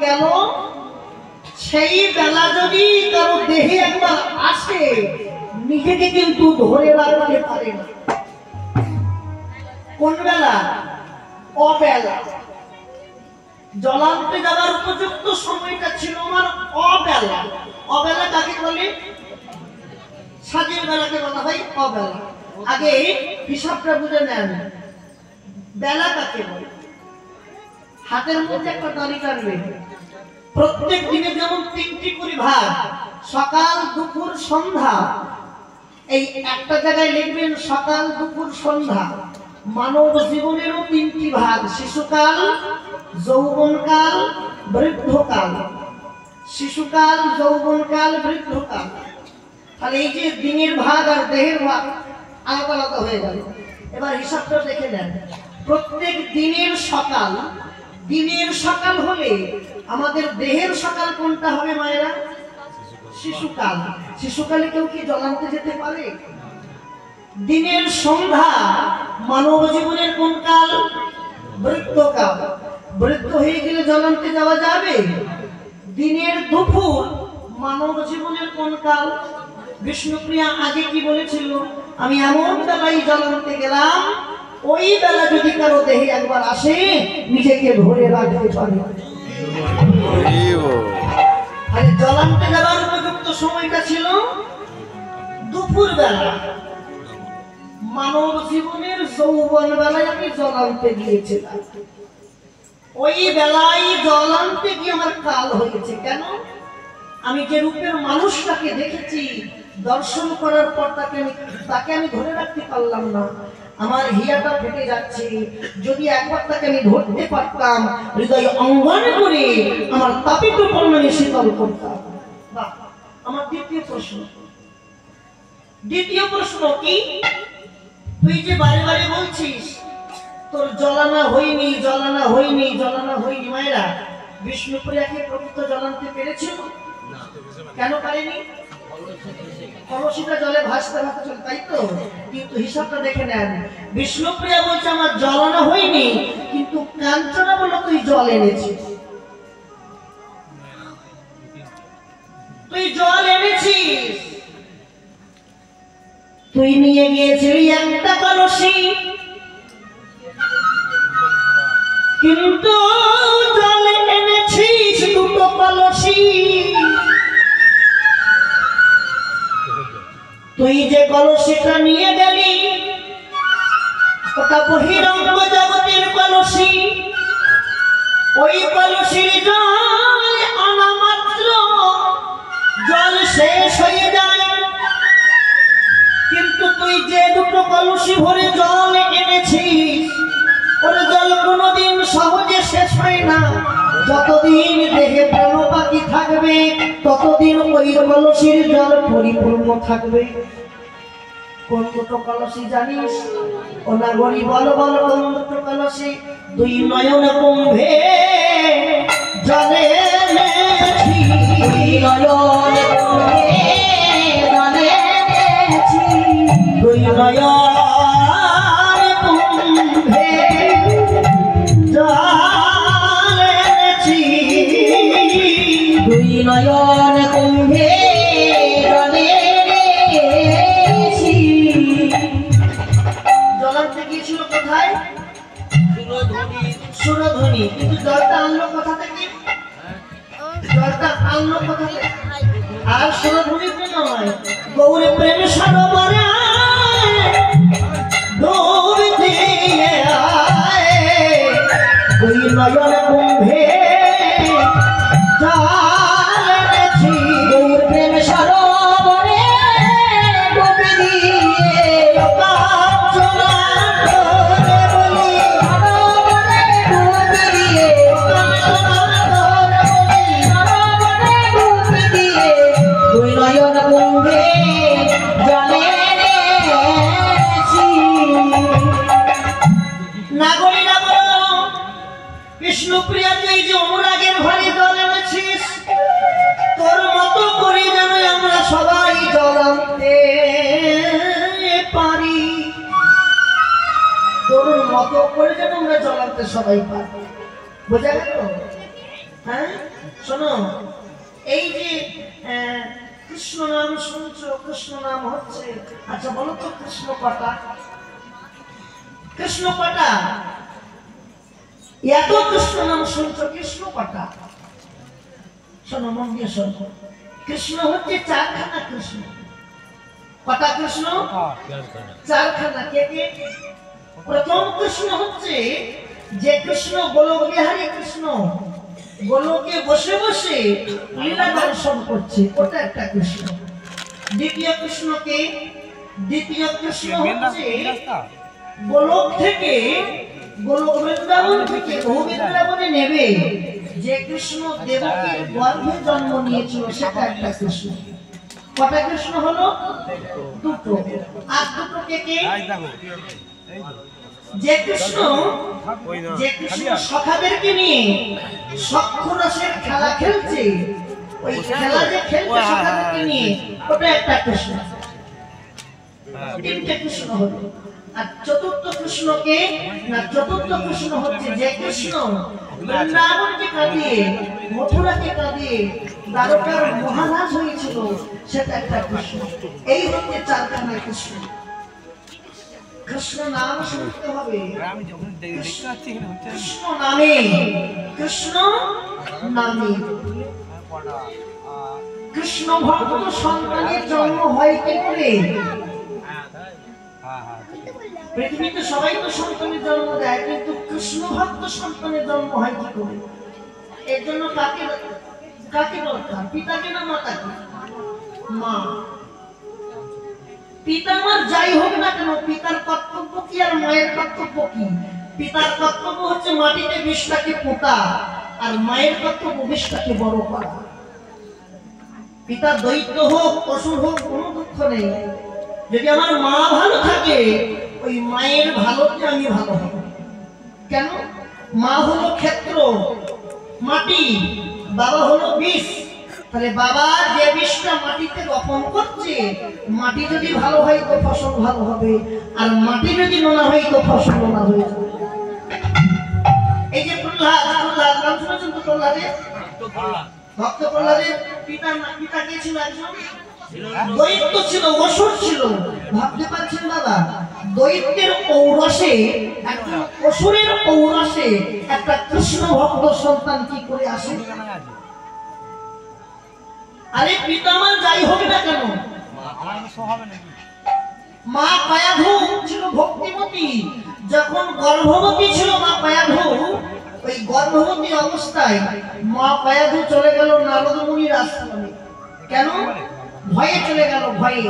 গেল সেই বেলা যদি কারো দেহে একবার আসে নিজেকে কিন্তু ধরে রাখতে পারে না। কোন বেলা? অবেলা। জলান্তে যাওয়ার উপযুক্ত সময়টা ছিল আমার অবেলা। অবেলা কাকে বলে? সাজের বেলাকে বলা হয় অবেলা। আগে হিসাবটা বুঝে নেন, বেলা কাকে বলে? হাতের মধ্যে একটা দাড়ি কাটবে, প্রত্যেক দিনে যেমন 3টি করে ভাগ, সকাল দুপুর সন্ধ্যা, এই একটা জায়গায় লিখবেন সকাল দুপুর সন্ধ্যা। মানব জীবনেরও 3টি ভাগ, শিশুকাল, যৌবনকাল, বৃদ্ধকাল। শিশুকাল, যৌবনকাল, বৃদ্ধকাল। তাহলে এই যে দিনের ভাগ আর দেহের ভাগ আলাদা আলাদা হয়ে গেল। এবার হিসাবটা দেখে নেন, প্রত্যেক দিনের সকাল, দিনের সকাল হলে আমাদের দেহের সকাল কোনটা হবে মায়েরা? শিশুকাল। শিশুকালে কেউ কি জলান্তে যেতে পারে? দিনের সন্ধ্যা মানব জীবনের কোন কাল? বৃদ্ধকাল। বৃদ্ধ হয়ে গেলে জলান্তে যাওয়া যাবে? দিনের দুপুর মানব জীবনের কোন কাল? বিষ্ণুপ্রিয়া আগে কি বলেছিল? আমি এমন বেলায় জলান্তে গেলাম, ওই বেলা যদি কারো দেহে একবার আসে নিজেকে ধরে রাখতে পারে। জলান্তে যাওয়ার উপযুক্ত সময়টা ছিল দুপুর বেলা। মানব জীবনের যৌবন বেলায় আমি জলান্তে গিয়েছিলাম, ওই বেলায় জলান্তে গিয়ে আমার কাল হয়েছে। কেন? আমি যে রূপের মানুষটাকে দেখেছি, দর্শন করার পর তাকে আমি ধরে রাখতে পারলাম না, আমার হিয়াটা ফেটে যাচ্ছে। যদি একবার তাকে আমি ধরতে পারতাম, হৃদয় অঙ্গন করে আমার তাপিত কর্মে শীতল করতাম। আমার দ্বিতীয় প্রশ্ন কি? তুই যে বারে বারে বলছিস তোর জ্বলানা হয়নি, জ্বলানা হয়নি, জ্বলানা হয়নি, মায়েরা বিষ্ণুপ্রিয়াকে প্রকৃত জ্বলানতে পেরেছিল? কেন পারেনি? কলসিটা জলে ভাসতে ভাসতে চলে, তাই তো? কিন্তু হিসাবটা দেখে নেন, বিষ্ণুপ্রিয়া বলছে আমার জ্বলানো হয়নি, কিন্তু কাঞ্চনা বলল তুই জল এনেছিস। তুই জল এনেছিস, তুই নিয়ে গিয়েছিলি একটা কলসি, কিন্তু জল এনেছিস 2টো কলসি। তুই যে কলসিটা নিয়ে গেলি ওটা বহিরঙ্গ জগতের কলসি, ওই কলসির জল আনা মাত্র জল শেষ হয়ে যায়। কিন্তু তুই যে 2টো কলসি ভরে জল এনেছিস, ওর জল কোনোদিন সহজে শেষ হয় না। যতদিন দেহে প্রাণ বাকি থাকবে ততদিন ওই কলসির জল পরিপূর্ণ থাকবে। কোন 2টো কলসি জানিস? ও নাগরি বল বল, কোন 2টো কলসি? 2 নয়ন কুম্ভে জলে এনেছি, 2 নয়ন কুম্ভে জলে এনেছি, 2 নয়ন কুম্ভে জলে এনেছি, 2 নয়ন কুম্ভে জলে এনেছি। জলান্তে গিয়েছিল কোথায়? সুরধ্বনি। কিন্তু জলটা আনলো কোথা থেকে? জলটা আনলো কোথা থেকে? আর সুরধ্বনিতে নয়, গৌরে প্রেম সরোবরে ডুব দিয়ে আয়, 2 নয়ন কুম্ভে জল এনেছি, গৌর প্রেম সরোবরে ডুব দিয়ে বিষ্ণুপ্রিয়া, তুই যে অনুরাগের ঘরে জল এনেছিস, তোর মতো করে যেন আমরা সবাই জল আনতে পারি, তোর মতো করে যেন আমরা জল আনতে সবাই পারি। বোঝা গেল? হ্যাঁ শোনো, এই যে কৃষ্ণ নাম শুনছো, কৃষ্ণ নাম হচ্ছে, আচ্ছা বলো তো কৃষ্ণ কটা? কৃষ্ণ কটা? এত কৃষ্ণ নাম শুনছো, কৃষ্ণ কটা? শোনো মন দিয়ে শোনো, কৃষ্ণ হচ্ছে চারখানা কৃষ্ণ। কটা কৃষ্ণ? চারখানা। কে কে? প্রথম কৃষ্ণ হচ্ছে যে কৃষ্ণ গোলক বিহারী কৃষ্ণ, গোলকে বসে বসে লীলা দর্শন করছে, ওটা একটা কৃষ্ণ। দ্বিতীয় কৃষ্ণকে, দ্বিতীয় কৃষ্ণ হচ্ছে গোলক থেকে, গোলক বৃন্দাবন থেকে বহু বৃন্দাবনে নেবে যে কৃষ্ণ দেবকীর গর্ভে জন্ম নিয়েছিল, সেটা একটা কৃষ্ণ। কটা কৃষ্ণ হলো? দুটো। আর দুটো কে কে? যে কৃষ্ণ, যে কৃষ্ণ সখাদেরকে নিয়ে সক্ষরসের খেলা খেলছে, ওই খেলা যে খেলছে সখাদেরকে নিয়ে, ওটা একটা কৃষ্ণ। তিনটে কৃষ্ণ হলো। আর চতুর্থ কৃষ্ণকে, না চতুর্থ কৃষ্ণ হচ্ছে যে কৃষ্ণ বৃন্দাবনকে কাঁদিয়ে, মথুরাকে কাঁদিয়ে দ্বারকার মহারাজ হয়েছিল, সেটা একটা কৃষ্ণ। এই হচ্ছে চারখানা কৃষ্ণ। কৃষ্ণ নাম শুনতে হবে, কৃষ্ণ নামে, কৃষ্ণ নামে। কৃষ্ণ ভক্ত সন্তানের জন্ম হয় কি করে? পৃথিবীতে সবাই তো সন্তানের জন্ম দেয়, কিন্তু কৃষ্ণ ভক্ত সন্তানের জন্ম হয় কি করে? এর জন্য কাকে কাকে দরকার? পিতাকে না মাতাকে? মা। পিতা মার যাই হোক না কেন, পিতার কর্তব্য কি আর মায়ের কর্তব্য কি? পিতার কর্তব্য হচ্ছে মাটিতে বিষটাকে পোঁতা, আর মায়ের কর্তব্য বিষটাকে বড় করা। পিতা দৈত্য হোক, অসুর হোক, কোনো দুঃখ নেই। যদি আমার মা ভালো থাকে, ওই মায়ের ভালোতে আমি ভালো হব। কেন? মা হলো ক্ষেত্র, মাটি, বাবা হলো বিষ। তাহলে বাবা যে বিষটা মাটিতে রোপণ করছে, মাটি যদি ভালো হয় তো ফসল ভালো হবে, আর মাটি যদি নোনা হয় তো ফসল নোনা হয়ে যাবে। এই যে প্রহ্লাদ, নাম শুনেছেন তো? প্রহ্লাদের ভক্ত প্রহ্লাদের পিতা কে ছিল? একজন দৈত্য ছিল, অসুর ছিল। ভাবতে পারছেন দাদা? দৈত্যের ঔরসে, একজন অসুরের ঔরসে একটা কৃষ্ণ ভক্ত সন্তান কি করে আসে? আরে পিতা মা যাই হোক না কেন, মা পায়াধু ছিল ভক্তিমতী। যখন গর্ভবতী ছিল মা পায়াধু, ওই গর্ভবতী অবস্থায় মা পায়াধু চলে গেল নারদ মুনির আশ্রমে। কেন? ভয়ে চলে গেল, ভয়ে।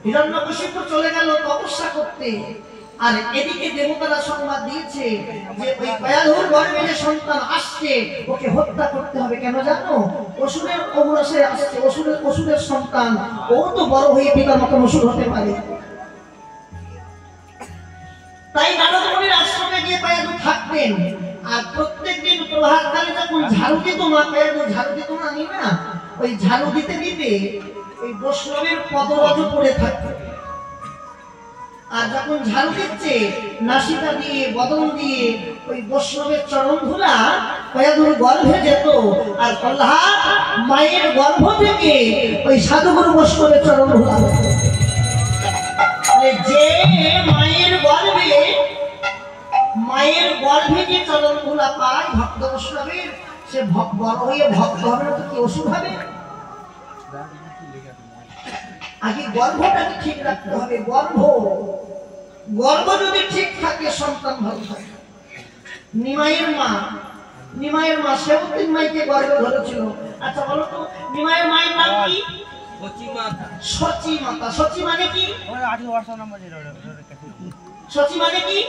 হিরণ্যকশিপু চলে গেল তপস্যা করতে, আর এদিকে দেবতারা সংবাদ দিয়েছে যে ওই পায়াধুর গর্ভে যে সন্তান আসছে, ওকে হত্যা করতে হবে। কেন জানো? অসুরের ঔরসে আসছে, অসুরের সন্তান, ও তো বড় হয়ে পিতার মতো অসুর হতে পারে। তাই নারদ মুনির আশ্রমে গিয়ে পায়াধু থাকতেন। আর প্রত্যেকদিন প্রভাতকালে যখন ঝাড়ু দিত, মা পায়াধু ঝাড়ু দিত না, ওই ঝাড়ু দিতে দিতে ওই বৈষ্ণবের পদরজ পড়ে থাকতো। আর যখন ঝাড়ু দিচ্ছে, নাসিকা দিয়ে, বদন দিয়ে ওই বৈষ্ণবের চরণ ধুলা পায়াধুর গর্ভে যেত। আর প্রহ্লাদ মায়ের গর্ভ থেকে ওই সাধুগুরু বৈষ্ণবের চরণ ধুলা, যে মায়ের গর্ভে, মায়ের গর্ভে যে চরণ ধুলা পায় ভক্ত বৈষ্ণবের, সে বড় হয়ে ভক্ত হবে না তো কি অসুর হবে? আগে গর্ভটাকে ঠিক রাখতে হবে। গর্ভ যদি ঠিক থাকে, সন্তান ভালো থাকে। নিমাইয়ের মা সেবতীর মাইকে গর্ভে ধরেছিল। আচ্ছা বলো তো, নিমাইয়ের মায়ের নাম কি? সচী মাতা। সচী মানে কি? সচী মানে কি?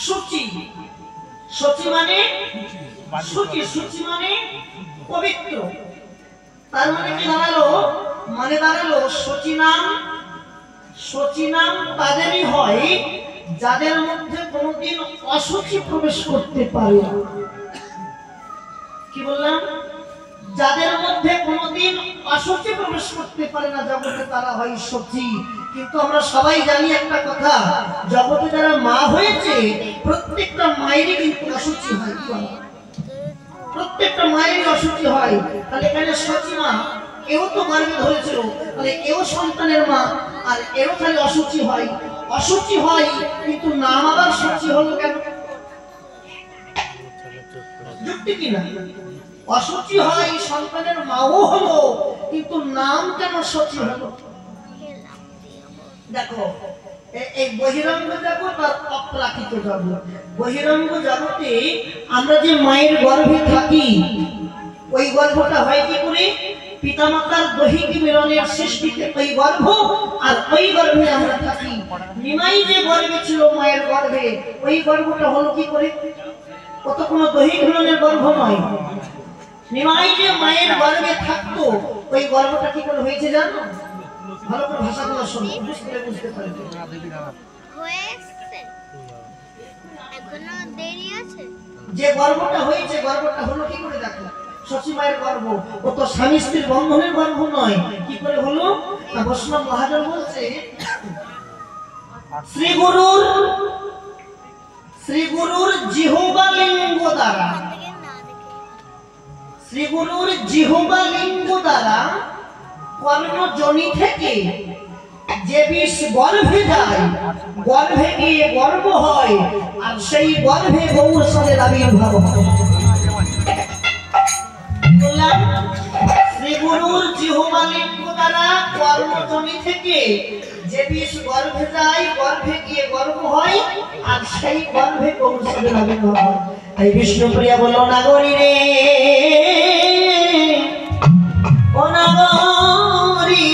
সূচি। সচী মানে সূচি, সূচি মানে পবিত্র। তার মানে কি দাঁড়ালো? মানে দাঁড়ালো সচী নাম তাদেরই হয় যাদের মধ্যে কোনোদিন অসুচি প্রবেশ করতে পারে না। কি বললাম? যাদের মধ্যে কোনোদিন অসুচি প্রবেশ করতে পারে না জগতে, তারা হয় সচী। কিন্তু আমরা সবাই জানি একটা কথা, জগতে যারা মা হয়েছে প্রত্যেকটা মায়েরই কিন্তু অসুচি হয়। প্রত্যেকটা মায়েরই অসুচি হয়। তাহলে এখানে সচি মা, এও তো গর্ভে ধরেছিল, তাহলে এও সন্তানের মা, আর এও তাহলে অসুচি হয়। অসুচি হয় কিন্তু নাম আবার সচি হলো কেন? যুক্তি কিনা? অসুচি হয় সন্তানের মাও হলো, কিন্তু নাম কেন সচি হলো? দেখো, এই বহিরঙ্গ জগৎ আর অপ্রাকৃত জগৎ। বহিরঙ্গ জগতে আমরা যে মায়ের গর্ভে থাকি, ওই গর্ভটা হয় কি করে? পিতামাতার দৈহিক মিলনের সৃষ্টিতে ওই গর্ভ, আর ওই গর্ভে আমরা থাকি। নিমাই যে গর্ভে ছিল মায়ের গর্ভে, ওই গর্ভটা হলো কি করে? ও তো কোনো দৈহিক মিলনের গর্ভ নয়। নিমাই যে মায়ের গর্ভে থাকতো, ওই গর্ভটা কি করে হয়েছে জানো? ভালো করে ভাষাগুলো শোনো, বুঝতে পারবে। যে গর্ভটা হয়েছে, গর্ভটা হলো কি করে? দেখো, শচী মায়ের গর্ভ, ও তো স্বামী স্ত্রীর বন্ধনের গর্ভ নয়। কি করে হলো? না, বৈষ্ণব মহাজন বলছে, শ্রীগুরুর জিহ্বা লিঙ্গ দ্বারা, শ্রীগুরুর জিহ্বা লিঙ্গ দ্বারা কর্ণজনি থেকে যে বিষ গর্ভে যায়, গর্ভে গিয়ে গর্ভ হয়, আর সেই গর্ভে গৌরসনের আবির্ভাব হয়। শ্রীগুরুর জিহ্বা লিঙ্গ দ্বারা কর্ণজনি থেকে যে বিষ গর্ভে যায়, গর্ভে গিয়ে গর্ভ হয়, আর সেই গর্ভে গৌরসনের আবির্ভাব হয়। তাই বিষ্ণুপ্রিয়া বলল, নাগরী রে, ও নাগরী,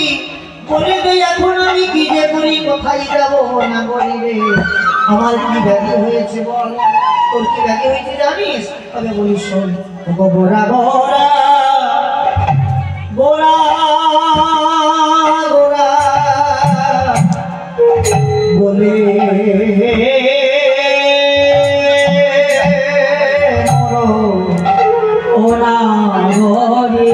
বলে দে এখন আমি কি যে করি, কোথায় যাবো? নাগরী রে, আমার কি ব্যাধি হয়েছে বল। তোর কি ব্যাধি হয়েছে জানিস? তবে বলি শোন। গোরা গোরা গোরা গোরা বলে ও নাগরী,